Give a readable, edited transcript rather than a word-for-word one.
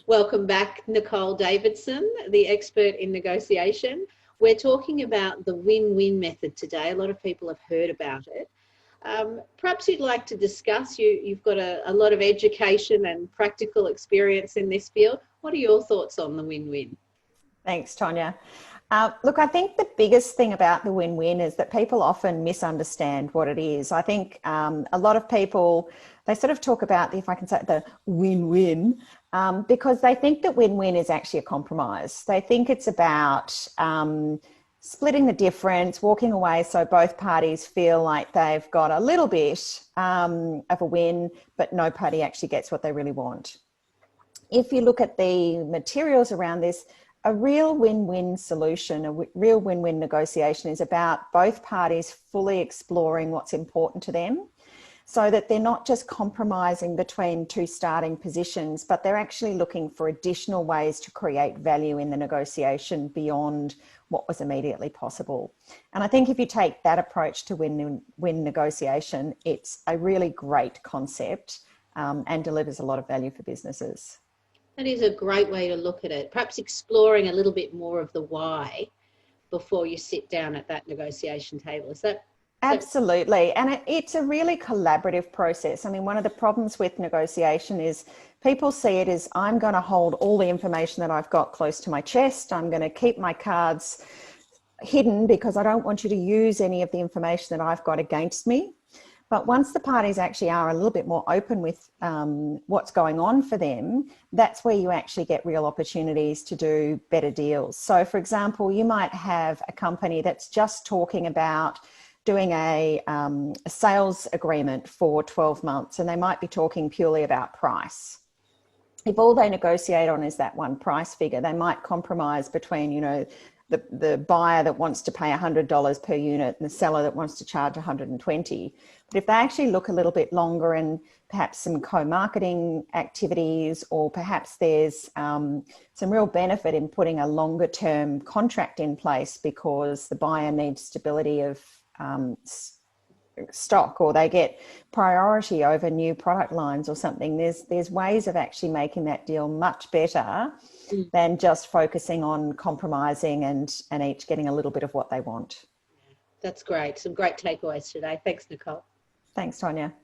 Welcome back, Nicole Davidson, the expert in negotiation. We're talking about the win-win method today. A lot of people have heard about it. Perhaps you'd like to discuss, you've got a lot of education and practical experience in this field. What are your thoughts on the win-win? Thanks, Tonya. Look, I think the biggest thing about the win-win is that people often misunderstand what it is. I think a lot of people, they sort of talk about, if I can say, the win-win, because they think that win-win is actually a compromise. They think it's about splitting the difference, walking away so both parties feel like they've got a little bit of a win, but no party actually gets what they really want. If you look at the materials around this, a real win-win solution, a real win-win negotiation is about both parties fully exploring what's important to them, so that they're not just compromising between two starting positions, but they're actually looking for additional ways to create value in the negotiation beyond what was immediately possible. And I think if you take that approach to win-win negotiation, it's a really great concept and delivers a lot of value for businesses. That is a great way to look at it. Perhaps exploring a little bit more of the why before you sit down at that negotiation table. Is that? Absolutely. And it's a really collaborative process. I mean, one of the problems with negotiation is people see it as, I'm going to hold all the information that I've got close to my chest. I'm going to keep my cards hidden because I don't want you to use any of the information that I've got against me. But once the parties actually are a little bit more open with what's going on for them, that's where you actually get real opportunities to do better deals. So, for example, you might have a company that's just talking about doing a sales agreement for 12 months, and they might be talking purely about price. If all they negotiate on is that one price figure, they might compromise between, the buyer that wants to pay $100 per unit and the seller that wants to charge $120. But if they actually look a little bit longer and perhaps some co-marketing activities, or perhaps there's some real benefit in putting a longer term contract in place because the buyer needs stability of stock, or they get priority over new product lines or something, there's ways of actually making that deal much better than just focusing on compromising and each getting a little bit of what they want. That's great. Some great takeaways today. Thanks, Nicole. Thanks, Tonya.